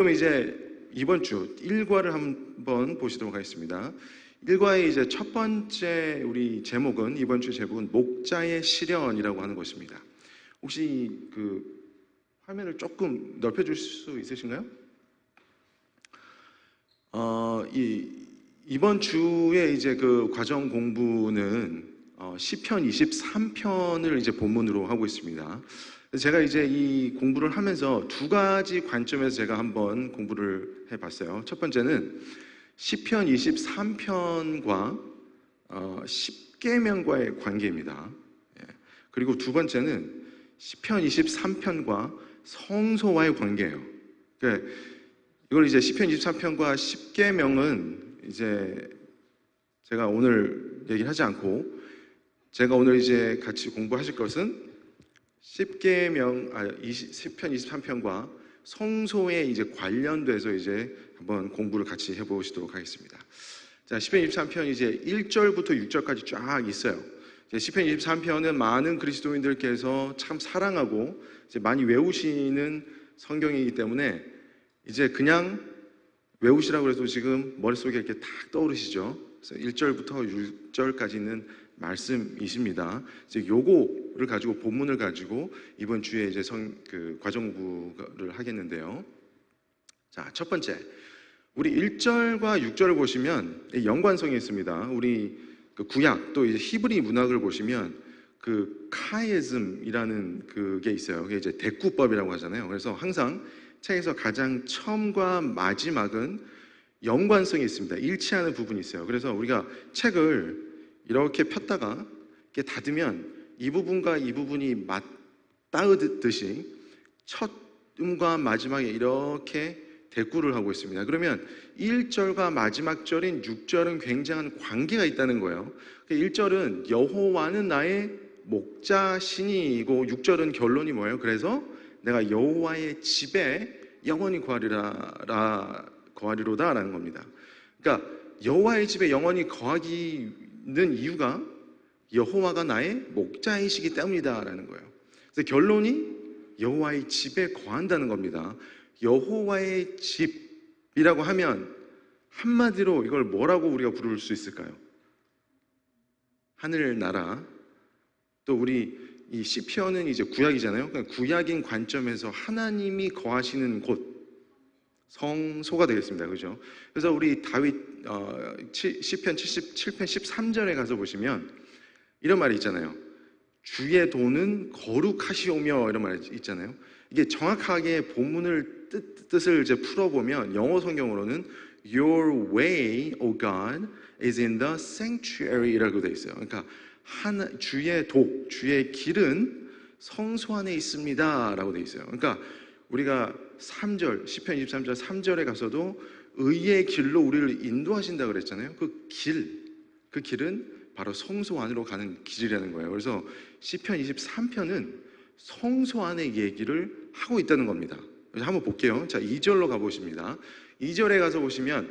그럼 이제 이번 주 1과를 한번 보시도록 하겠습니다. 1과의 이제 첫 번째 우리 제목은, 이번 주 제목은 목자의 시련이라고 하는 것입니다. 혹시 그 화면을 조금 넓혀줄 수 있으신가요? 이번 주에 이제 그 과정 공부는 시편 23편을 이제 본문으로 하고 있습니다. 제가 이제 이 공부를 하면서 두 가지 관점에서 제가 한번 공부를 해봤어요. 첫 번째는 시편 23편과 십계명과의 관계입니다. 그리고 두 번째는 시편 23편과 성소와의 관계예요. 그러니까 이걸 이제 시편 23편과 십계명은 이제 제가 오늘 얘기를 하지 않고, 제가 오늘 이제 같이 공부하실 것은 시편 23편과 성소에 이제 관련돼서 이제 한번 공부를 같이 해보시도록 하겠습니다. 자, 시편 23편 이제 1절부터 6절까지 쫙 있어요. 시편 23편은 많은 그리스도인들께서 참 사랑하고 이제 많이 외우시는 성경이기 때문에 이제 그냥 외우시라고 해도 지금 머릿속에 이렇게 탁 떠오르시죠? 그래서 1절부터 6절까지는 말씀이십니다. 이제 요거를 가지고, 본문을 가지고 이번 주에 이제 과정 공부를 하겠는데요. 자, 첫 번째, 우리 1절과 6절을 보시면 연관성이 있습니다. 우리 그 구약 또 이제 히브리 문학을 보시면 그 카이즘이라는 그게 있어요. 그게 이제 대꾸법이라고 하잖아요. 그래서 항상 책에서 가장 처음과 마지막은 연관성이 있습니다. 일치하는 부분이 있어요. 그래서 우리가 책을 이렇게 폈다가 이렇게 닫으면 이 부분과 이 부분이 맞닿듯이 첫 음과 마지막에 이렇게 대꾸를 하고 있습니다. 그러면 1절과 마지막 절인 6절은 굉장한 관계가 있다는 거예요. 1절은 여호와는 나의 목자시니이고 6절은 결론이 뭐예요? 그래서 내가 여호와의 집에 영원히 거하리로다라는 겁니다. 그러니까 여호와의 집에 영원히 거하기는 이유가 여호와가 나의 목자이시기 때문이다라는 거예요. 그래서 결론이 여호와의 집에 거한다는 겁니다. 여호와의 집이라고 하면 한마디로 이걸 뭐라고 우리가 부를 수 있을까요? 하늘나라. 또 우리 이 시편은 이제 구약이잖아요. 그러니까 구약인 관점에서 하나님이 거하시는 곳, 성소가 되겠습니다. 그죠? 그래서 우리 다윗 시편 77편 13절에 가서 보시면 이런 말이 있잖아요. 주의 도는 거룩하시오며, 이런 말이 있잖아요. 이게 정확하게 본문을 뜻을 이제 풀어보면 영어 성경으로는 Your way, O God, is in the sanctuary라고 되어 있어요. 그러니까 주의 도, 주의 길은 성소 안에 있습니다 라고 되어 있어요. 그러니까 우리가 3절, 시편 23절 3절에 가서도 의의 길로 우리를 인도하신다 그랬잖아요. 그 길은 바로 성소 안으로 가는 길이라는 거예요. 그래서 시편 23편은 성소 안의 얘기를 하고 있다는 겁니다. 그래서 한번 볼게요. 자, 2절로 가보십니다. 2절에 가서 보시면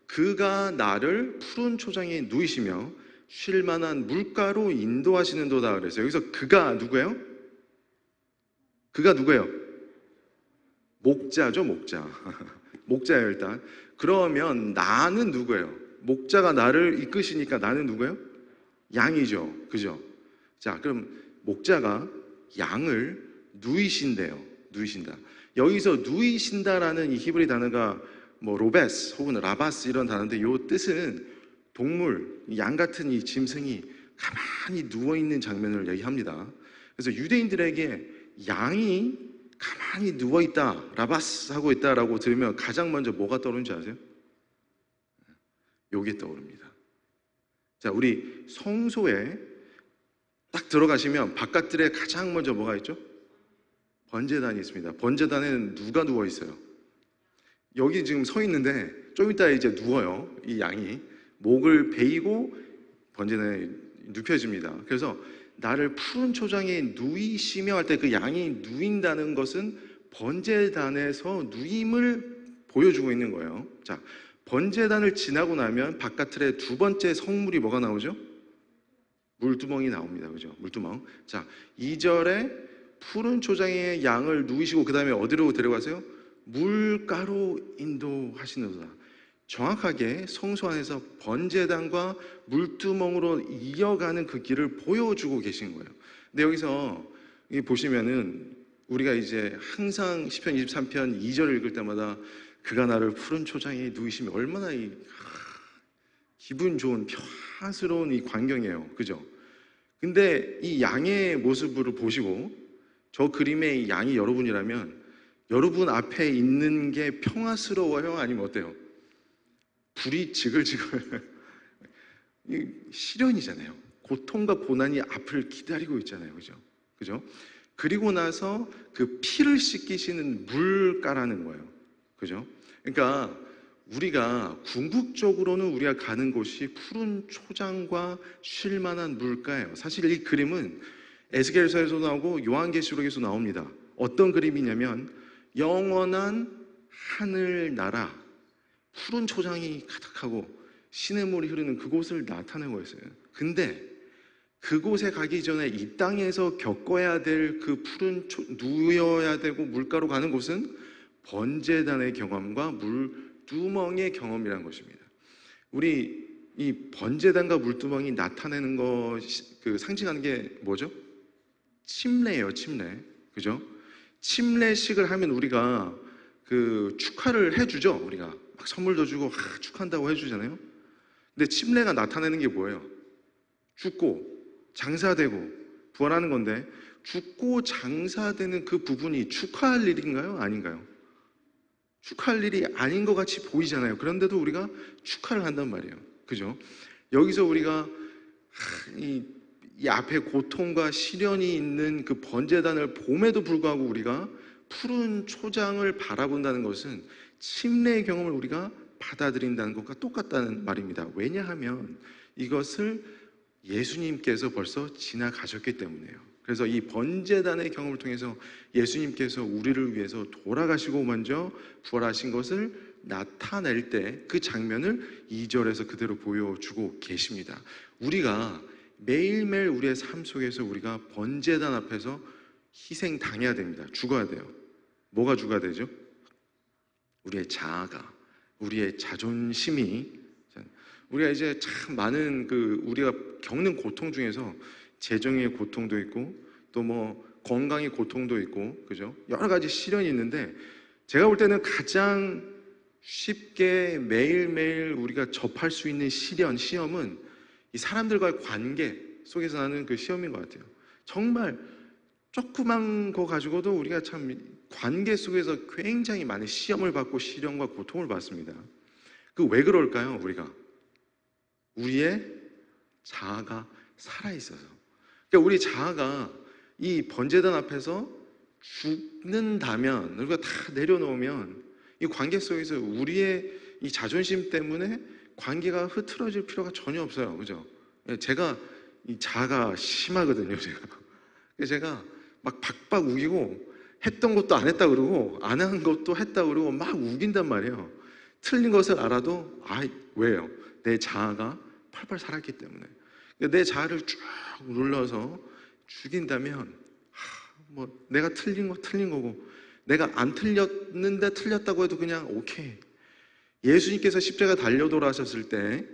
그가 나를 푸른 초장에 누이시며 쉴만한 물가로 인도하시는도다 그랬어요. 여기서 그가 누구예요? 그가 누구예요? 목자죠, 목자. 목자예요, 일단. 그러면 나는 누구예요? 목자가 나를 이끄시니까 나는 누구예요? 양이죠. 그죠? 자, 그럼 목자가 양을 누이신대요. 누이신다. 여기서 누이신다라는 이 히브리 단어가 뭐 로베스 혹은 라바스 이런 단어인데, 이 뜻은 동물, 양 같은 이 짐승이 가만히 누워있는 장면을 얘기합니다. 그래서 유대인들에게 양이 가만히 누워있다, 라바스 하고 있다라고 들으면 가장 먼저 뭐가 떠오르는지 아세요? 요게 떠오릅니다. 자, 우리 성소에 딱 들어가시면 바깥들에 가장 먼저 뭐가 있죠? 번제단이 있습니다. 번제단에는 누가 누워있어요? 여기 지금 서 있는데 좀 이따 이제 누워요. 이 양이 목을 베이고 번제단에 눕혀집니다. 그래서 나를 푸른 초장에 누이시며 할 때 그 양이 누인다는 것은 번제단에서 누임을 보여주고 있는 거예요. 자, 번제단을 지나고 나면 바깥틀에 두 번째 성물이 뭐가 나오죠? 물두멍이 나옵니다. 그죠? 물두멍. 자, 2절에 푸른 초장에 양을 누이시고 그 다음에 어디로 데려가세요? 물가로 인도하시는도다. 정확하게 성소 안에서 번제단과 물두멍으로 이어가는 그 길을 보여주고 계신 거예요. 근데 여기서 보시면은 우리가 이제 항상 시편 23편 2절을 읽을 때마다 그가 나를 푸른 초장에 누이시면 얼마나 기분 좋은 평화스러운 이 광경이에요. 그죠? 근데 이 양의 모습을 보시고 저 그림의 이 양이 여러분이라면 여러분 앞에 있는 게 평화스러워요? 아니면 어때요? 불이 지글지글 시련이잖아요. 고통과 고난이 앞을 기다리고 있잖아요. 그죠? 그죠? 그리고 나서 그 피를 씻기시는 물가라는 거예요. 그죠? 그러니까 우리가 궁극적으로는 우리가 가는 곳이 푸른 초장과 쉴 만한 물가예요. 사실 이 그림은 에스겔서에서 나오고 요한계시록에서 나옵니다. 어떤 그림이냐면 영원한 하늘나라, 푸른 초장이 가득하고 시냇물이 흐르는 그곳을 나타내고 있어요. 근데 그곳에 가기 전에 이 땅에서 겪어야 될 그 푸른 누워야 되고 물가로 가는 곳은 번제단의 경험과 물두멍의 경험이라는 것입니다. 우리 이 번제단과 물두멍이 나타내는 것이 상징하는 게 뭐죠? 침례예요, 침례. 그죠? 침례식을 하면 우리가 축하를 해주죠. 우리가 막 선물도 주고 축하한다고 해주잖아요. 근데 침례가 나타내는 게 뭐예요? 죽고 장사되고 부활하는 건데 죽고 장사되는 그 부분이 축하할 일인가요? 아닌가요? 축하할 일이 아닌 것 같이 보이잖아요. 그런데도 우리가 축하를 한단 말이에요. 그죠? 여기서 우리가 이 앞에 고통과 시련이 있는 그 번제단을 봄에도 불구하고 우리가 푸른 초장을 바라본다는 것은 침례의 경험을 우리가 받아들인다는 것과 똑같다는 말입니다. 왜냐하면 이것을 예수님께서 벌써 지나가셨기 때문에요. 그래서 이 번제단의 경험을 통해서 예수님께서 우리를 위해서 돌아가시고 먼저 부활하신 것을 나타낼 때 그 장면을 2절에서 그대로 보여주고 계십니다. 우리가 매일매일 우리의 삶 속에서 우리가 번제단 앞에서 희생당해야 됩니다. 죽어야 돼요. 뭐가 죽어야 되죠? 우리의 자아가, 우리의 자존심이. 우리가 이제 참 많은 우리가 겪는 고통 중에서 재정의 고통도 있고 또 뭐 건강의 고통도 있고, 그죠? 여러 가지 시련이 있는데 제가 볼 때는 가장 쉽게 매일매일 우리가 접할 수 있는 시험은 이 사람들과의 관계 속에서 나는 그 시험인 것 같아요. 정말 조그만 거 가지고도 우리가 참 관계 속에서 굉장히 많은 시험을 받고 시련과 고통을 받습니다. 왜 그럴까요? 우리의 자아가 살아있어서. 그러니까 우리 자아가 이 번제단 앞에서 죽는다면, 우리가 다 내려놓으면 이 관계 속에서 우리의 이 자존심 때문에 관계가 흐트러질 필요가 전혀 없어요. 그죠? 제가 이 자아가 심하거든요, 제가 막 박박 우기고 했던 것도 안 했다 그러고 안 한 것도 했다 그러고 막 우긴단 말이에요. 틀린 것을 알아도 왜요? 내 자아가 펄펄 살았기 때문에. 내 자아를 쭉 눌러서 죽인다면 내가 틀린 거 틀린 거고 내가 안 틀렸는데 틀렸다고 해도 그냥 오케이. 예수님께서 십자가 달려 돌아가셨을 때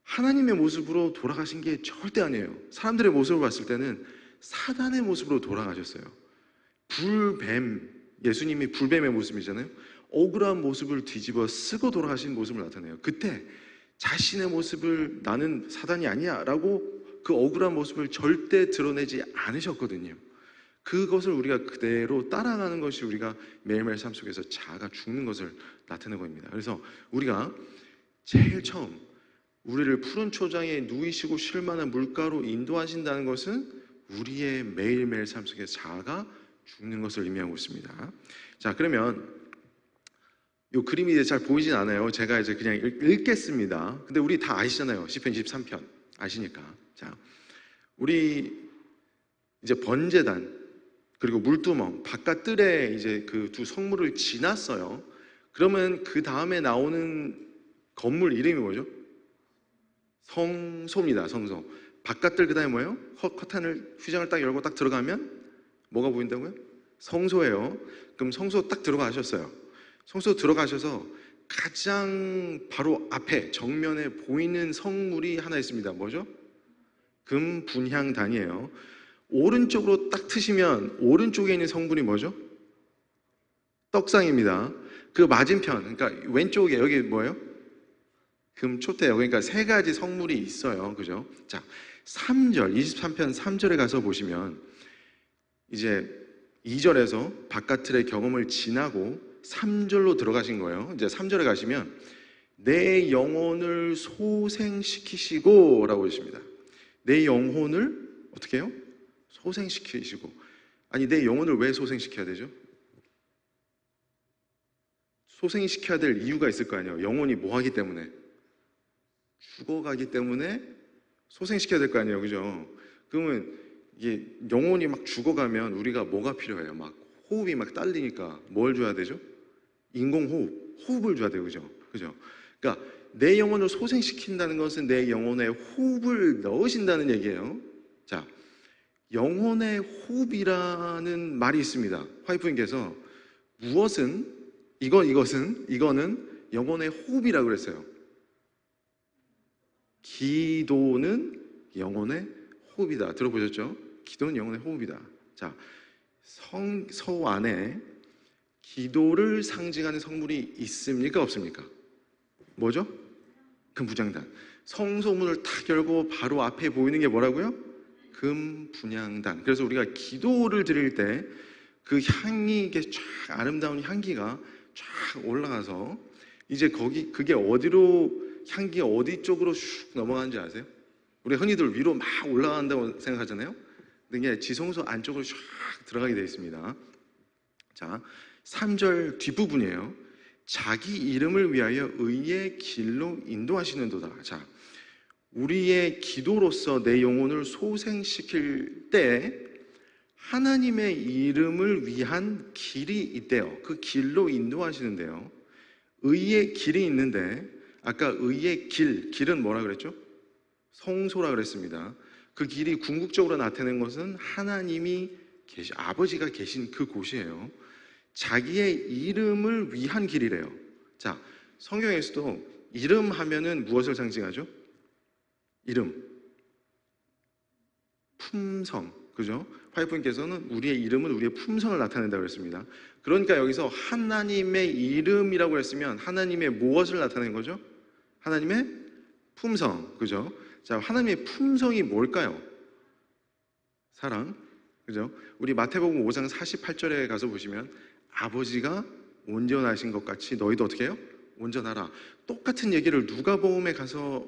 하나님의 모습으로 돌아가신 게 절대 아니에요. 사람들의 모습을 봤을 때는 사단의 모습으로 돌아가셨어요. 불뱀, 예수님이 불뱀의 모습이잖아요. 억울한 모습을 뒤집어 쓰고 돌아가신 모습을 나타내요. 그때 자신의 모습을 나는 사단이 아니야 라고 그 억울한 모습을 절대 드러내지 않으셨거든요. 그것을 우리가 그대로 따라가는 것이 우리가 매일매일 삶 속에서 자아가 죽는 것을 나타내고 있습니다. 그래서 우리가 제일 처음 우리를 푸른 초장에 누이시고 쉴 만한 물가로 인도하신다는 것은 우리의 매일매일 삶 속에서 자아가 죽는 것을 의미하고 있습니다. 자, 그러면 이 그림이 이제 잘 보이진 않아요. 제가 이제 그냥 읽겠습니다. 근데 우리 다 아시잖아요. 시편 23편 아시니까. 자, 우리 이제 번제단 그리고 물두멍 바깥 뜰에 이제 그 두 성물을 지났어요. 그러면 그 다음에 나오는 건물 이름이 뭐죠? 성소입니다. 성소. 바깥 뜰 그다음에 뭐예요? 커튼을 휘장을 딱 열고 딱 들어가면 뭐가 보인다고요? 성소예요. 그럼 성소 딱 들어가셨어요. 성소 들어가셔서 가장 바로 앞에 정면에 보이는 성물이 하나 있습니다. 뭐죠? 금 분향단이에요. 오른쪽으로 딱 트시면 오른쪽에 있는 성분이 뭐죠? 떡상입니다. 그 맞은편, 그러니까 왼쪽에 여기 뭐예요? 금초대예요. 그러니까 세 가지 성물이 있어요. 그죠? 자, 3절, 23편 3절에 가서 보시면 이제 2절에서 바깥틀의 경험을 지나고 3절로 들어가신 거예요. 이제 3절에 가시면 내 영혼을 소생시키시고 라고 하십니다. 내 영혼을 어떻게 해요? 소생시키시고. 아니, 내 영혼을 왜 소생시켜야 되죠? 소생시켜야 될 이유가 있을 거 아니에요. 영혼이 뭐 하기 때문에? 죽어가기 때문에 소생시켜야 될 거 아니에요. 그죠? 그러면 이게 영혼이 막 죽어가면 우리가 뭐가 필요해요? 막 호흡이 막 딸리니까 뭘 줘야 되죠? 인공호흡, 호흡을 줘야 돼요. 그죠? 그죠? 그러니까 내 영혼을 소생시킨다는 것은 내 영혼에 호흡을 넣으신다는 얘기예요. 자, 영혼의 호흡이라는 말이 있습니다. 화이프님께서 이거는 영혼의 호흡이라고 그랬어요. 기도는 영혼의 호흡이다. 들어보셨죠? 기도는 영혼의 호흡이다. 자, 성소 안에 기도를 상징하는 성물이 있습니까? 없습니까? 뭐죠? 금분향단. 성소문을 탁 열고 바로 앞에 보이는 게 뭐라고요? 금분향단. 그래서 우리가 기도를 드릴 때 그 향이, 이게 쫙 아름다운 향기가 쫙 올라가서 이제 그게 향기가 어디 쪽으로 슉 넘어가는지 아세요? 우리 흔히들 위로 막 올라간다고 생각하잖아요. 근데 이게 지성소 안쪽으로 쫙 들어가게 되어 있습니다. 자, 3절 뒷부분이에요. 자기 이름을 위하여 의의 길로 인도하시는도다. 자, 우리의 기도로서 내 영혼을 소생시킬 때 하나님의 이름을 위한 길이 있대요. 그 길로 인도하시는데요. 의의 길이 있는데 아까 의의 길은 뭐라 그랬죠? 성소라 그랬습니다. 그 길이 궁극적으로 나타낸 것은 아버지가 계신 그 곳이에요. 자기의 이름을 위한 길이래요. 자, 성경에서도 이름 하면은 무엇을 상징하죠? 이름, 품성, 그죠? 화이프님께서는 우리의 이름은 우리의 품성을 나타낸다고 했습니다. 그러니까 여기서 하나님의 이름이라고 했으면 하나님의 무엇을 나타낸 거죠? 하나님의 품성, 그죠? 자, 하나님의 품성이 뭘까요? 사랑, 그죠? 우리 마태복음 5장 48절에 가서 보시면 아버지가 온전하신 것 같이 너희도 어떻게 해요? 온전하라. 똑같은 얘기를 누가복음에 가서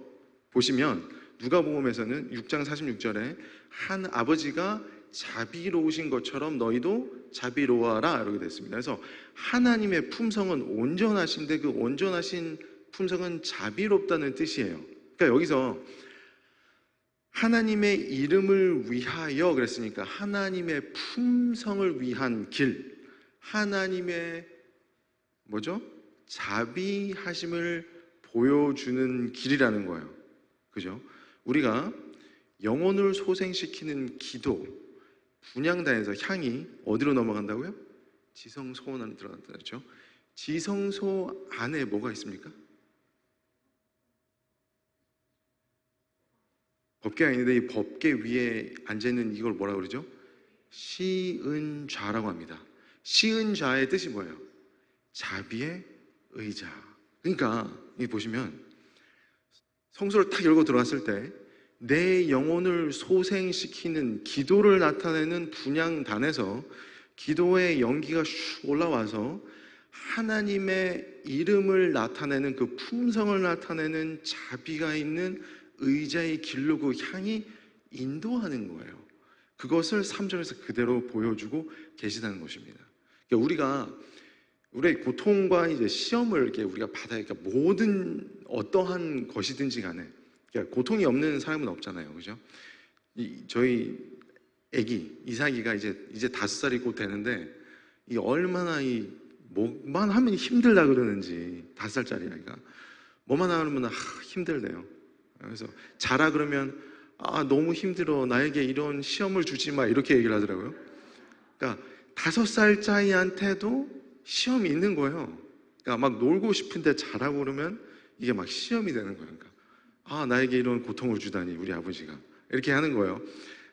보시면 누가복음에서는 6장 46절에 한 아버지가 자비로우신 것처럼 너희도 자비로워라 이렇게 됐습니다. 그래서 하나님의 품성은 온전하신데 그 온전하신 품성은 자비롭다는 뜻이에요. 그러니까 여기서 하나님의 이름을 위하여 그랬으니까 하나님의 품성을 위한 길, 하나님의 뭐죠? 자비하심을 보여주는 길이라는 거예요. 그죠? 우리가 영혼을 소생시키는 기도, 분향단에서 향이 어디로 넘어간다고요? 지성소 안에 들어간다 그랬죠? 지성소 안에 뭐가 있습니까? 법궤가 있는데 이 법궤 위에 앉아있는 이걸 뭐라고 그러죠? 시은좌라고 합니다. 시은좌의 뜻이 뭐예요? 자비의 의자. 그러니까 이 보시면 성소를 탁 열고 들어갔을 때 내 영혼을 소생시키는 기도를 나타내는 분향단에서 기도의 연기가 슉 올라와서 하나님의 이름을 나타내는 그 품성을 나타내는 자비가 있는 의자의 길로 그 향이 인도하는 거예요. 그것을 3절에서 그대로 보여주고 계시다는 것입니다. 그러니까 우리의 고통과 이제 시험을 이렇게 우리가 받아야, 그러니까 모든 어떠한 것이든지 간에, 그러니까 고통이 없는 사람은 없잖아요, 그죠? 저희 아기 이삭이가 이제 5살이 곧 되는데 이 얼마나 뭐만 하면 힘들다 그러는지 5살짜리 아이가 뭐만 하면 힘들대요. 그래서 자라 그러면 너무 힘들어, 나에게 이런 시험을 주지 마, 이렇게 얘기를 하더라고요. 그러니까 5살짜리한테도 시험이 있는 거예요. 그러니까 막 놀고 싶은데 잘하고 그러면 이게 막 시험이 되는 거예요. 그러니까 나에게 이런 고통을 주다니 우리 아버지가 이렇게 하는 거예요.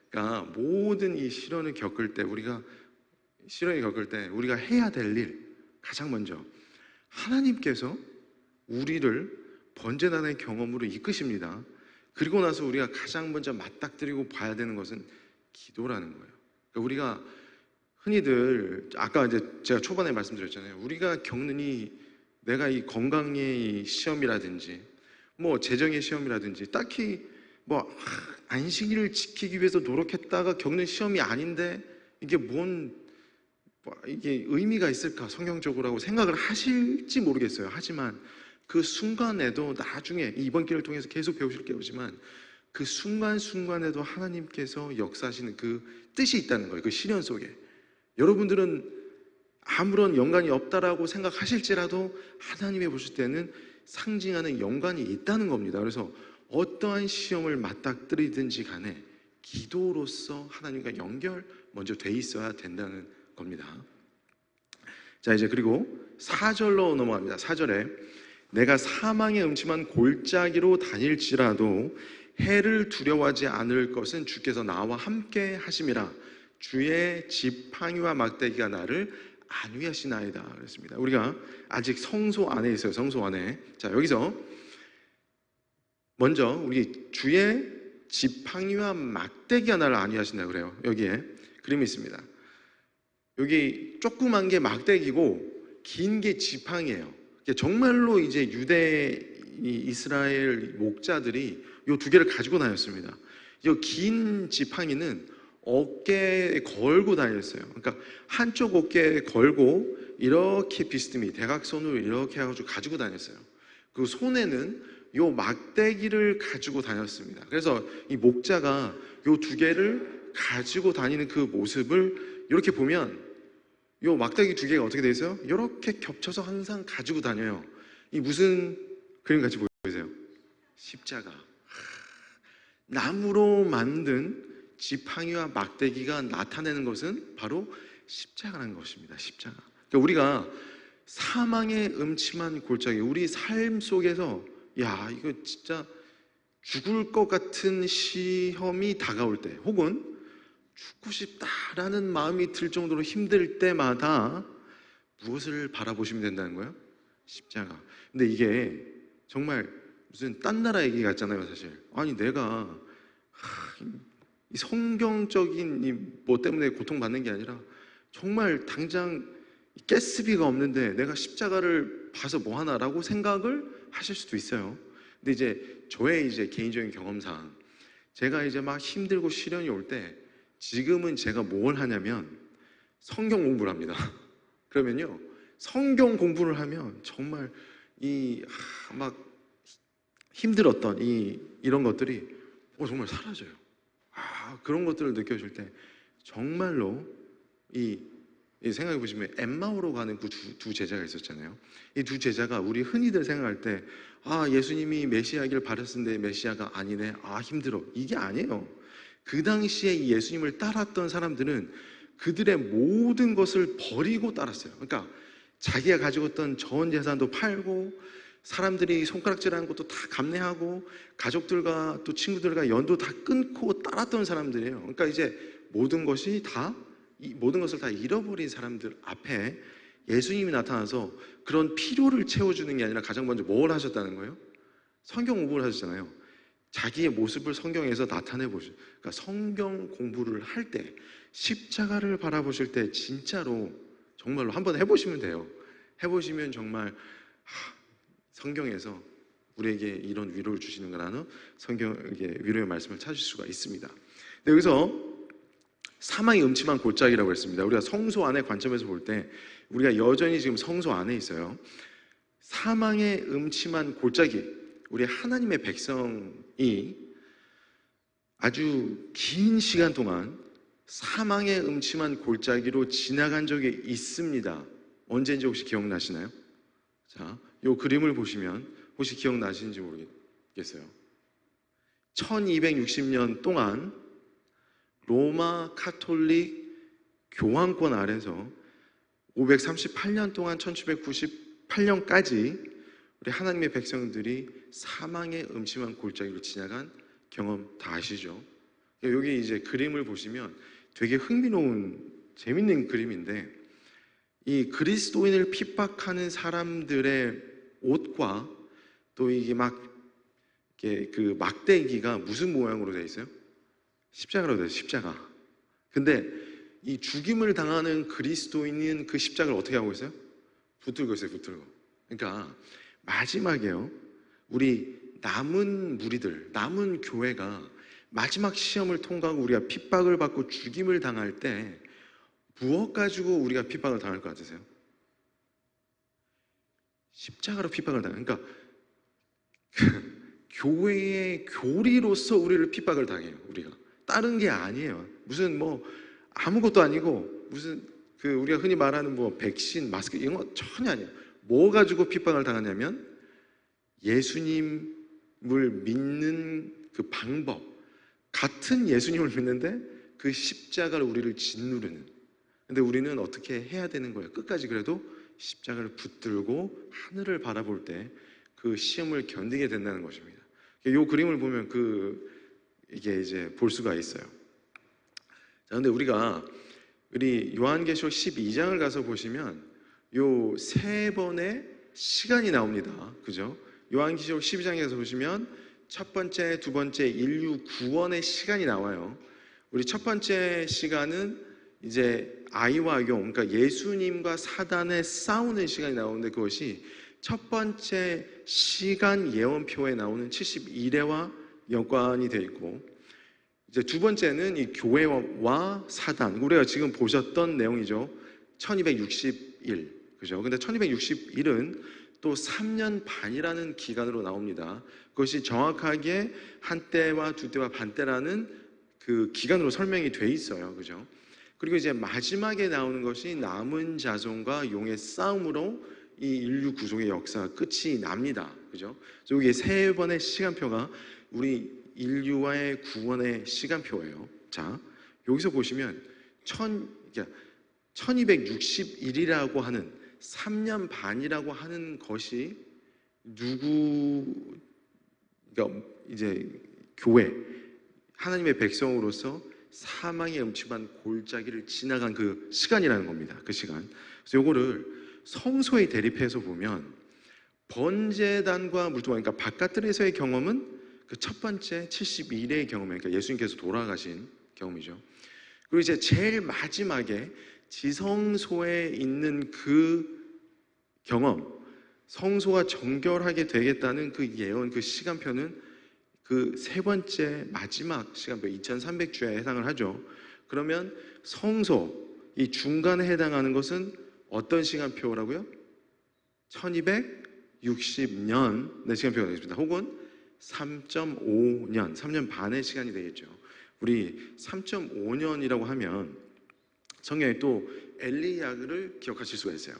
그러니까 모든 이 시련을 겪을 때 우리가 해야 될 일, 가장 먼저 하나님께서 우리를 번제단의 경험으로 이끄십니다. 그리고 나서 우리가 가장 먼저 맞닥뜨리고 봐야 되는 것은 기도라는 거예요. 그러니까 우리가 흔히들 아까 이제 제가 초반에 말씀드렸잖아요. 우리가 겪는 내가 이 건강의 시험이라든지 뭐 재정의 시험이라든지 딱히 뭐 안식일을 지키기 위해서 노력했다가 겪는 시험이 아닌데 이게 이게 의미가 있을까 성경적으로라고 생각을 하실지 모르겠어요. 하지만 그 순간에도 나중에 이번 기회를 통해서 계속 배우실 게 오지만 그 순간순간에도 하나님께서 역사하시는 그 뜻이 있다는 거예요. 그 시련 속에 여러분들은 아무런 연관이 없다라고 생각하실지라도 하나님이 보실 때는 상징하는 연관이 있다는 겁니다. 그래서 어떠한 시험을 맞닥뜨리든지 간에 기도로서 하나님과 연결 먼저 돼 있어야 된다는 겁니다. 자, 이제 그리고 4절로 넘어갑니다. 4절에 내가 사망의 음침한 골짜기로 다닐지라도 해를 두려워하지 않을 것은 주께서 나와 함께 하심이라. 주의 지팡이와 막대기가 나를 안위하시나이다 그랬습니다. 우리가 아직 성소 안에 있어요. 성소 안에. 자, 여기서 먼저 우리 주의 지팡이와 막대기가 나를 안위하신다 그래요. 여기에 그림이 있습니다. 여기 조그만 게 막대기고 긴 게 지팡이에요. 정말로 이제 이스라엘 목자들이 이 두 개를 가지고 다녔습니다. 이 긴 지팡이는 어깨에 걸고 다녔어요. 그러니까 한쪽 어깨에 걸고 이렇게 비스듬히 대각선으로 이렇게 해가지고 가지고 다녔어요. 그 손에는 이 막대기를 가지고 다녔습니다. 그래서 이 목자가 이 두 개를 가지고 다니는 그 모습을 이렇게 보면 이 막대기 두 개가 어떻게 돼 있어요? 이렇게 겹쳐서 항상 가지고 다녀요. 이 무슨 그림 같이 보이세요? 십자가. 나무로 만든 지팡이와 막대기가 나타내는 것은 바로 십자가라는 것입니다. 십자가. 그러니까 우리가 사망의 음침한 골짜기, 우리 삶 속에서 이거 진짜 죽을 것 같은 시험이 다가올 때, 혹은 죽고 싶다라는 마음이 들 정도로 힘들 때마다 무엇을 바라보시면 된다는 거예요? 십자가. 근데 이게 정말 무슨 딴 나라 얘기 같잖아요, 사실. 아니 내가 이 성경적인 뭐 때문에 고통받는 게 아니라 정말 당장 가스비가 없는데 내가 십자가를 봐서 뭐 하나라고 생각을 하실 수도 있어요. 근데 이제 저의 개인적인 경험상 제가 이제 막 힘들고 시련이 올 때 지금은 제가 뭘 하냐면 성경 공부를 합니다. 그러면요, 성경 공부를 하면 정말 막 힘들었던 이런 것들이 정말 사라져요. 그런 것들을 느껴질 때 정말로 생각해 보시면 엠마오로 가는 그 두 제자가 있었잖아요. 이 두 제자가 우리 흔히들 생각할 때 예수님이 메시아이길 바랐는데 메시아가 아니네, 힘들어, 이게 아니에요. 그 당시에 이 예수님을 따랐던 사람들은 그들의 모든 것을 버리고 따랐어요. 그러니까 자기가 가지고 있던 전 재산도 팔고 사람들이 손가락질하는 것도 다 감내하고 가족들과 또 친구들과 연도 다 끊고 따랐던 사람들이에요. 그러니까 이제 모든 것을 다 잃어버린 사람들 앞에 예수님이 나타나서 그런 필요를 채워주는 게 아니라 가장 먼저 뭘 하셨다는 거예요? 성경 공부를 하셨잖아요. 자기의 모습을 성경에서 나타내 보죠. 그러니까 성경 공부를 할 때, 십자가를 바라보실 때 진짜로 정말로 한번 해보시면 돼요. 해보시면 정말 성경에서 우리에게 이런 위로를 주시는 거라는 성경의 위로의 말씀을 찾을 수가 있습니다. 근데 여기서 사망이 음침한 골짜기라고 했습니다. 우리가 성소 안의 관점에서 볼 때 우리가 여전히 지금 성소 안에 있어요. 사망의 음침한 골짜기, 우리 하나님의 백성이 아주 긴 시간 동안 사망의 음침한 골짜기로 지나간 적이 있습니다. 언제인지 혹시 기억나시나요? 자, 이 그림을 보시면 혹시 기억나시는지 모르겠어요. 1260년 동안 로마 카톨릭 교황권 아래서 538년 동안 1798 8년까지 우리 하나님의 백성들이 사망의 음침한 골짜기를 지나간 경험 다 아시죠? 여기 이제 그림을 보시면 되게 흥미로운 재밌는 그림인데, 이 그리스도인을 핍박하는 사람들의 옷과 또 이게 막 이게 그 막대기가 무슨 모양으로 되어 있어요? 십자가로 되어 있어요. 십자가. 근데 이 죽임을 당하는 그리스도인은 그 십자가를 어떻게 하고 있어요? 붙들고 있어요. 붙들고. 그러니까 마지막에요, 우리 남은 무리들, 남은 교회가 마지막 시험을 통과하고 우리가 핍박을 받고 죽임을 당할 때 무엇 가지고 우리가 핍박을 당할 것 같으세요? 십자가로 핍박을 당해요. 그러니까 교회의 교리로서 우리를 핍박을 당해요. 우리가 다른 게 아니에요. 무슨 뭐 아무것도 아니고 무슨 그 우리가 흔히 말하는 뭐 백신, 마스크 이런 거 전혀 아니에요. 뭐 가지고 핍박을 당하냐면 예수님을 믿는 그 방법, 같은 예수님을 믿는데 그 십자가를 우리를 짓누르는. 근데 우리는 어떻게 해야 되는 거예요? 끝까지 그래도 십자가를 붙들고 하늘을 바라볼 때 그 시험을 견디게 된다는 것입니다. 이 그림을 보면 이게 이제 볼 수가 있어요. 자, 근데 우리 요한계시록 12장을 가서 보시면 요 세 번의 시간이 나옵니다. 그죠? 요한계시록 12장에서 보시면 첫 번째, 두 번째 인류 구원의 시간이 나와요. 우리 첫 번째 시간은 이제 아이와 용, 그러니까 예수님과 사단의 싸우는 시간이 나오는데, 그것이 첫 번째 시간 예언표에 나오는 71회와 연관이 되어 있고, 이제 두 번째는 이 교회와 사단, 우리가 지금 보셨던 내용이죠. 1260일, 그죠? 근데 1260일은 또 3년 반이라는 기간으로 나옵니다. 그것이 정확하게 한때와 두때와 반때라는 그 기간으로 설명이 돼 있어요. 그죠? 그리고 이제 마지막에 나오는 것이 남은 자손과 용의 싸움으로 이 인류 구속의 역사가 끝이 납니다. 그죠? 여기 세 번의 시간표가 우리 인류와의 구원의 시간표예요. 자, 여기서 보시면 1261이라고 하는 3년 반이라고 하는 것이 그러니까 이제 교회, 하나님의 백성으로서 사망의 음침한 골짜기를 지나간 그 시간이라는 겁니다. 그 시간. 그래서 요거를 성소에 대립해서 보면 번제단과 물두멍, 그러니까 바깥들에서의 경험은 그 첫 번째 72일의 경험이에요. 그러니까 예수님께서 돌아가신 경험이죠. 그리고 이제 제일 마지막에 지성소에 있는 그 경험, 성소가 정결하게 되겠다는 그 예언, 그 시간표는 그 세 번째 마지막 시간표 2300주에 해당을 하죠. 그러면 성소, 이 중간에 해당하는 것은 어떤 시간표라고요? 1260년의 시간표가 되겠습니다. 혹은 3.5년, 3년 반의 시간이 되겠죠. 우리 3.5년이라고 하면 성경에 또 엘리야를 기억하실 수가 있어요.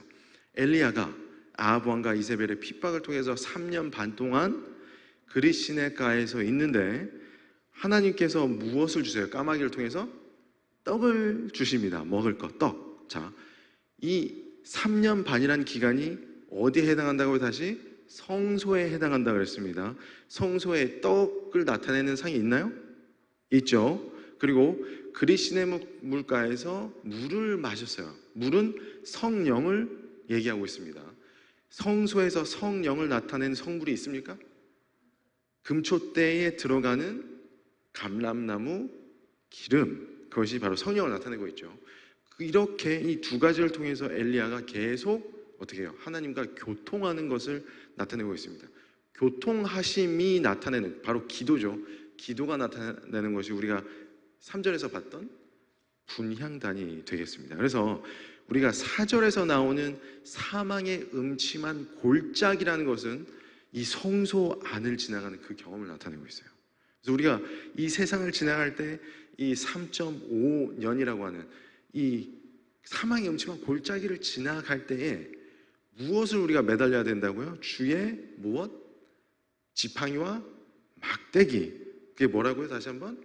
엘리야가 아합 왕과 이세벨의 핍박을 통해서 3년 반 동안 그리시네가에서 있는데 하나님께서 무엇을 주세요? 까마귀를 통해서 떡을 주십니다. 먹을 것, 떡. 자, 이 3년 반이라는 기간이 어디에 해당한다고요? 다시 성소에 해당한다고 그랬습니다. 성소에 떡을 나타내는 상이 있나요? 있죠. 그리고 그리시네 물가에서 물을 마셨어요. 물은 성령을 얘기하고 있습니다. 성소에서 성령을 나타내는 성물이 있습니까? 금초대에 들어가는 감람나무 기름, 그것이 바로 성령을 나타내고 있죠. 이렇게 이 두 가지를 통해서 엘리야가 계속 어떻게 해요? 하나님과 교통하는 것을 나타내고 있습니다. 교통하심이 나타내는 바로 기도죠. 기도가 나타내는 것이 우리가 3절에서 봤던 분향단이 되겠습니다. 그래서 우리가 4절에서 나오는 사망의 음침한 골짜기라는 것은 이 성소 안을 지나가는 그 경험을 나타내고 있어요. 그래서 우리가 이 세상을 지나갈 때 이 3.5년이라고 하는 이 사망의 음침한 골짜기를 지나갈 때에 무엇을 우리가 매달려야 된다고요? 주의 무엇? 지팡이와 막대기. 그게 뭐라고요? 다시 한번?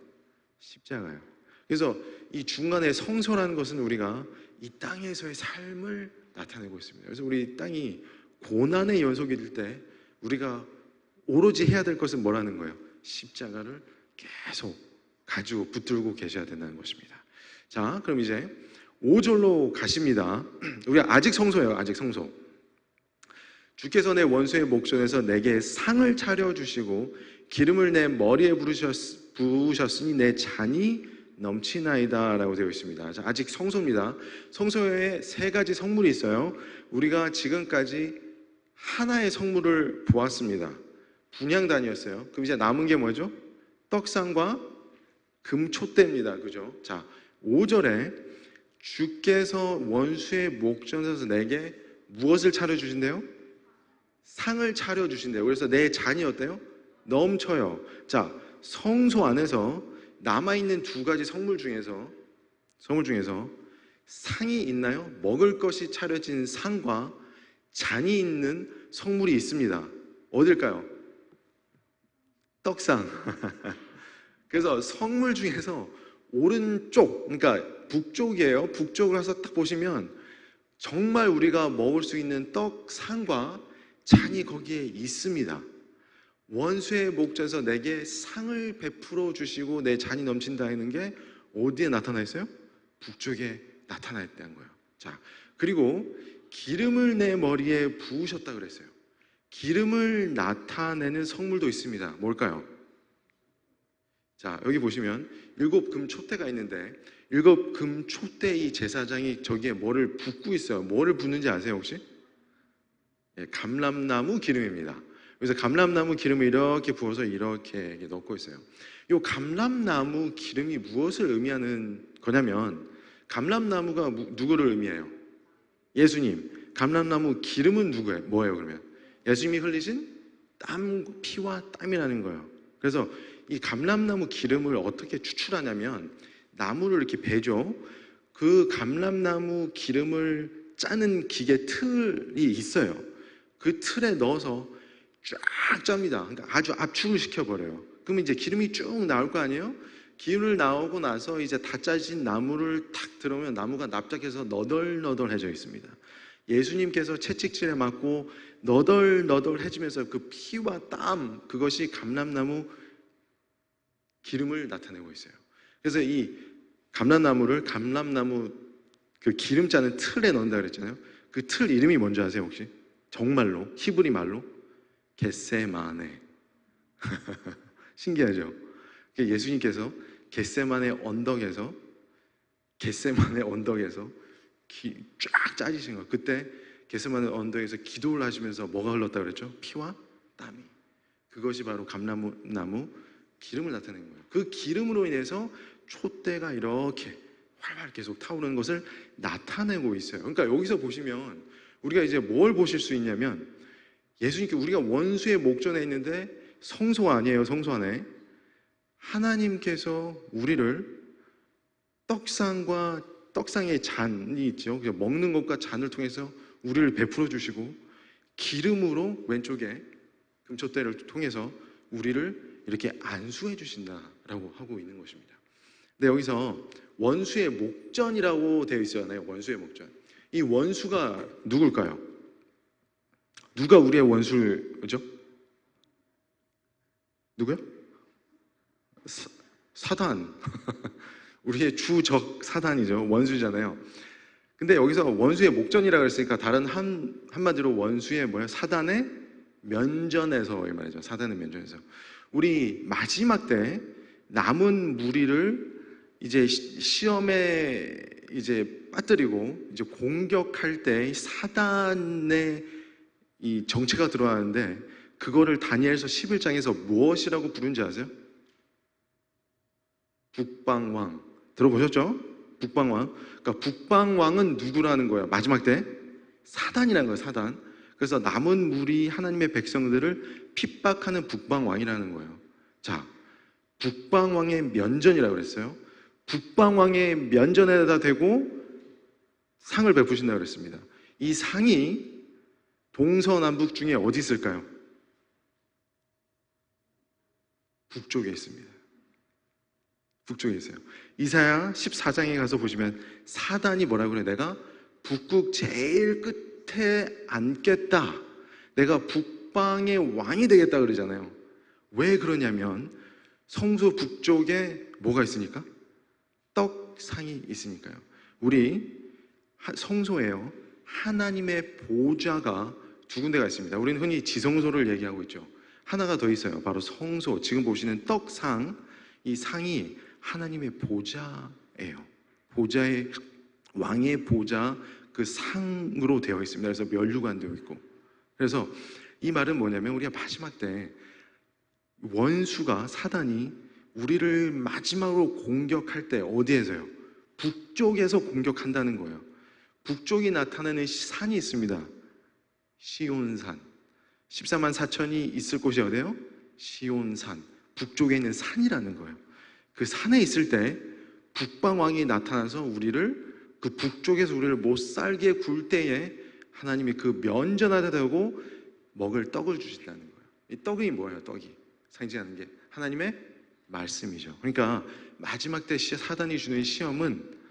십자가요. 그래서 이 중간에 성소라는 것은 우리가 이 땅에서의 삶을 나타내고 있습니다. 그래서 우리 땅이 고난의 연속일 때 우리가 오로지 해야 될 것은 뭐라는 거예요? 십자가를 계속 가지고 붙들고 계셔야 된다는 것입니다. 자, 그럼 이제 5절로 가십니다. 우리가 아직 성소예요. 아직 성소. 주께서 내 원수의 목전에서 내게 상을 차려주시고 기름을 내 머리에 부으셨으니 내 잔이 넘치나이다 라고 되어 있습니다. 자, 아직 성소입니다. 성소에 세 가지 성물이 있어요. 우리가 지금까지 하나의 성물을 보았습니다. 분향단이었어요. 그럼 이제 남은 게 뭐죠? 떡상과 금촛대입니다. 그죠? 자, 5절에 주께서 원수의 목전에서 내게 무엇을 차려주신대요? 상을 차려주신대요. 그래서 내 잔이 어때요? 넘쳐요. 자, 성소 안에서 남아있는 두 가지 성물 중에서 상이 있나요? 먹을 것이 차려진 상과 잔이 있는 성물이 있습니다. 어딜까요? 떡상. 그래서 성물 중에서 오른쪽, 그러니까 북쪽이에요. 북쪽을 가서 딱 보시면 정말 우리가 먹을 수 있는 떡상과 잔이 거기에 있습니다. 원수의 목전에서 내게 상을 베풀어 주시고 내 잔이 넘친다 하는 게 어디에 나타나 있어요? 북쪽에 나타나 있다는 거예요. 자, 그리고 기름을 내 머리에 부으셨다 그랬어요. 기름을 나타내는 성물도 있습니다. 뭘까요? 자, 여기 보시면 7금 촛대가 있는데 7금 촛대 이 제사장이 저기에 뭐를 붓고 있어요. 뭐를 붓는지 아세요 혹시? 예, 감람나무 기름입니다. 그래서 감람나무 기름을 이렇게 부어서 이렇게 넣고 있어요. 이 감람나무 기름이 무엇을 의미하는 거냐면 감람나무가 누구를 의미해요? 예수님. 감람나무 기름은 누구예요? 뭐예요 그러면? 예수님이 흘리신 땀, 피와 땀이라는 거예요. 그래서 이 감람나무 기름을 어떻게 추출하냐면 나무를 이렇게 베죠. 그 감람나무 기름을 짜는 기계 틀이 있어요. 그 틀에 넣어서 쫙 짭니다. 그러니까 아주 압축을 시켜버려요. 그러면 이제 기름이 쭉 나올 거 아니에요? 기름을 나오고 나서 이제 다 짜진 나무를 탁 들어오면 나무가 납작해서 너덜너덜해져 있습니다. 예수님께서 채찍질에 맞고 너덜너덜해지면서 그 피와 땀, 그것이 감람나무 기름을 나타내고 있어요. 그래서 이 감람나무 그 기름 짜는 틀에 넣는다 그랬잖아요. 그 틀 이름이 뭔지 아세요 혹시? 정말로 히브리 말로 겟세마네. 신기하죠? 예수님께서 겟세마네 언덕에서 쫙 짜지신 거예요. 그때 겟세마네 언덕에서 기도를 하시면서 뭐가 흘렀다 그랬죠? 피와 땀이. 그것이 바로 감람나무 기름을 나타낸 거예요. 그 기름으로 인해서 촛대가 이렇게 활활 계속 타오르는 것을 나타내고 있어요. 그러니까 여기서 보시면 우리가 이제 뭘 보실 수 있냐면 예수님께 우리가 원수의 목전에 있는데 성소 아니에요. 성소 안에 하나님께서 우리를 떡상과 떡상의 잔이 있죠. 먹는 것과 잔을 통해서 우리를 베풀어 주시고 기름으로 왼쪽에 금촛대를 통해서 우리를 이렇게 안수해 주신다라고 하고 있는 것입니다. 근데 여기서 원수의 목전이라고 되어 있잖아요. 원수의 목전. 이 원수가 누굴까요? 누가 우리의 원수죠? 누구요? 사단. 우리의 주적 사단이죠. 원수잖아요. 근데 여기서 원수의 목전이라고 했으니까 다른 한마디로 원수의 뭐야? 사단의 면전에서 이 말이죠. 사단의 면전에서. 우리 마지막 때 남은 무리를 이제 시험에 이제 빠뜨리고 이제 공격할 때 사단의 이 정체가 들어가는데 그거를 다니엘서 11장에서 무엇이라고 부른지 아세요? 북방왕. 들어보셨죠? 북방왕. 그러니까 북방왕은 누구라는 거예요? 마지막 때 사단이라는 거예요. 사단. 그래서 남은 무리 하나님의 백성들을 핍박하는 북방왕이라는 거예요. 자, 북방왕의 면전이라고 그랬어요. 북방왕의 면전에다 대고 상을 베푸신다고 그랬습니다. 이 상이 동서남북 중에 어디 있을까요? 북쪽에 있습니다. 북쪽에 있어요. 이사야 14장에 가서 보시면 사단이 뭐라고 그래요? 내가 북극 제일 끝에 앉겠다 내가 북방의 왕이 되겠다 그러잖아요. 왜 그러냐면 성소 북쪽에 뭐가 있으니까? 떡상이 있으니까요. 우리 성소에요, 하나님의 보좌가 두 군데가 있습니다. 우리는 흔히 지성소를 얘기하고 있죠. 하나가 더 있어요. 바로 성소. 지금 보시는 떡상, 이 상이 하나님의 보좌예요. 보좌의, 왕의 보좌, 그 상으로 되어 있습니다. 그래서 면류관 되어 있고. 그래서 이 말은 뭐냐면 우리가 마지막 때 원수가, 사단이 우리를 마지막으로 공격할 때 어디에서요? 북쪽에서 공격한다는 거예요. 북쪽이 나타나는 산이 있습니다. 시온산. 14만 4천이 있을 곳이 어디예요? 시온산. 북쪽에 있는 산이라는 거예요. 그 산에 있을 때 북방왕이 나타나서 우리를, 그 북쪽에서 우리를 못 살게 굴 때에 하나님이 그 면전하다 대고 먹을 떡을 주신다는 거예요. 이 떡이 뭐예요? 떡이 상징하는 게 하나님의 말씀이죠. 그러니까 마지막 때 사단이 주는 시험은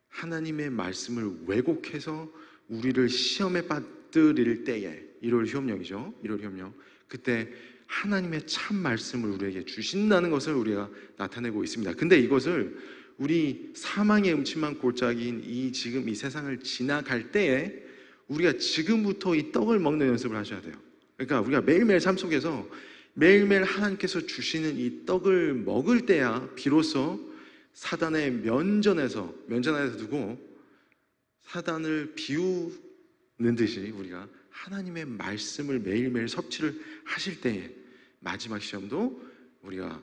하나님의 말씀을 왜곡해서 우리를 시험에 빠뜨릴 때에, 1월 휴업령이죠. 1월 휴업령. 그때 하나님의 참 말씀을 우리에게 주신다는 것을 우리가 나타내고 있습니다. 근데 이것을 우리 사망의 음침한 골짜기인 지금 이 세상을 지나갈 때에 우리가 지금부터 이 떡을 먹는 연습을 하셔야 돼요. 그러니까 우리가 매일매일 삶 속에서 매일매일 하나님께서 주시는 이 떡을 먹을 때야 비로소 사단의 면전에서 두고 사단을 비우는 듯이 우리가 하나님의 말씀을 매일매일 섭취를 하실 때에 마지막 시험도 우리가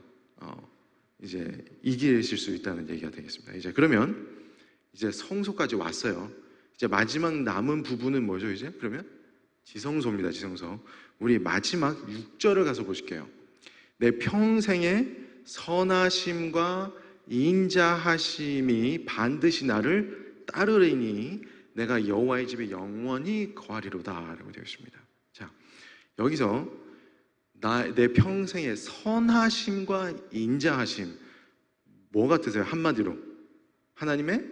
이제 이기실 수 있다는 얘기가 되겠습니다. 이제 그러면 이제 성소까지 왔어요. 이제 마지막 남은 부분은 뭐죠? 이제 그러면 지성소입니다. 지성소. 우리 마지막 6절을 가서 보실게요. 내 평생의 선하심과 인자하심이 반드시 나를 따르리니 내가 여호와의 집에 영원히 거하리로다 라고 되어 있습니다. 자, 여기서 내 평생의 선하심과 인자하심, 뭐 같으세요? 한마디로 하나님의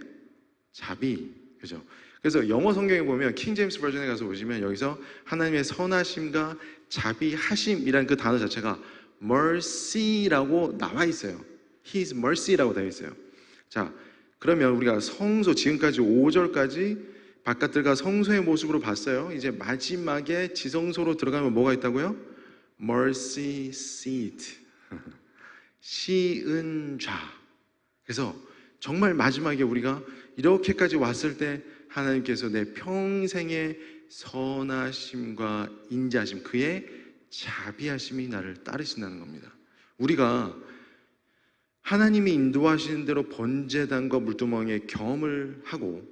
자비, 그죠? 그래서 영어 성경에 보면 킹 제임스 버전에 가서 보시면 여기서 하나님의 선하심과 자비하심이라는 그 단어 자체가 mercy라고 나와 있어요. His mercy라고 되어 있어요. 자, 그러면 우리가 성소, 지금까지 5절까지 바깥 들어가 성소의 모습으로 봤어요. 이제 마지막에 지성소로 들어가면 뭐가 있다고요? Mercy seat. 시은좌. 그래서 정말 마지막에 우리가 이렇게까지 왔을 때 하나님께서 내 평생의 선하심과 인자하심, 그의 자비하심이 나를 따르신다는 겁니다. 우리가 하나님이 인도하시는 대로 번제단과 물두멍의 경험을 하고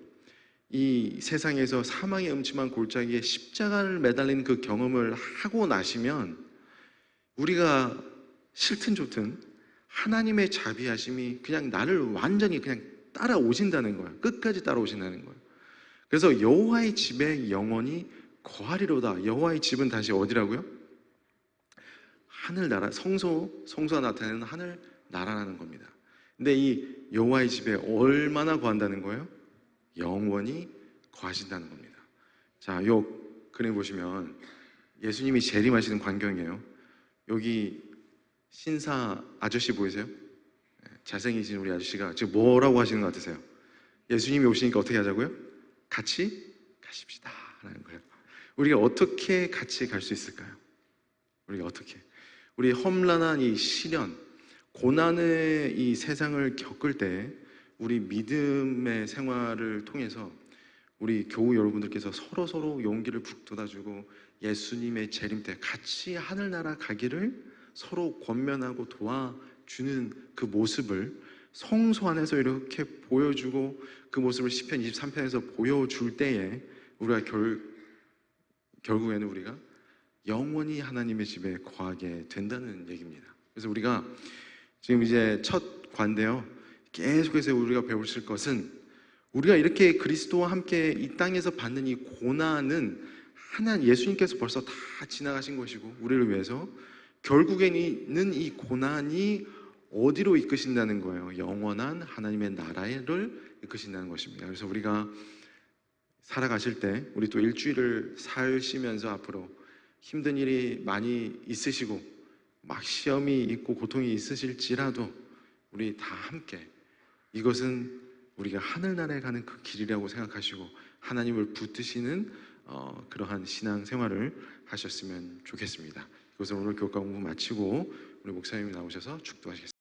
이 세상에서 사망의 음침한 골짜기에 십자가를 매달리는 그 경험을 하고 나시면 우리가 싫든 좋든 하나님의 자비하심이 그냥 나를 완전히 그냥 따라오신다는 거예요. 끝까지 따라오신다는 거예요. 그래서 여호와의 집에 영원히 거하리로다. 여호와의 집은 다시 어디라고요? 하늘나라, 성소가 나타내는 하늘나라라는 겁니다. 근데 이 여호와의 집에 얼마나 거한다는 거예요? 영원히 거하신다는 겁니다. 자, 요 그림 보시면 예수님이 재림하시는 광경이에요. 여기 신사 아저씨 보이세요? 잘생기신 우리 아저씨가 지금 뭐라고 하시는 것 같으세요? 예수님이 오시니까 어떻게 하자고요? 같이 가십시다 라는 거예요. 우리가 어떻게 같이 갈 수 있을까요? 우리가 어떻게? 우리 험난한 이 시련, 고난의 이 세상을 겪을 때 우리 믿음의 생활을 통해서 우리 교우 여러분들께서 서로 용기를 북돋아주고 예수님의 재림 때 같이 하늘나라 가기를 서로 권면하고 도와주는 그 모습을 성소 안에서 이렇게 보여주고 그 모습을 시편 23편에서 보여줄 때에 우리가 결국에는 우리가 영원히 하나님의 집에 거하게 된다는 얘기입니다. 그래서 우리가 지금 이제 첫 관인데요, 계속해서 우리가 배우실 것은 우리가 이렇게 그리스도와 함께 이 땅에서 받는 이 고난은 하나님 예수님께서 벌써 다 지나가신 것이고 우리를 위해서 결국에는 이 고난이 어디로 이끄신다는 거예요? 영원한 하나님의 나라를 이끄신다는 것입니다. 그래서 우리가 살아가실 때 우리 또 일주일을 사시면서 앞으로 힘든 일이 많이 있으시고 막 시험이 있고 고통이 있으실지라도 우리 다 함께 이것은 우리가 하늘나라에 가는 그 길이라고 생각하시고 하나님을 붙드시는 그러한 신앙 생활을 하셨으면 좋겠습니다. 그래서 오늘 교과 공부 마치고 우리 목사님이 나오셔서 축도하시겠습니다.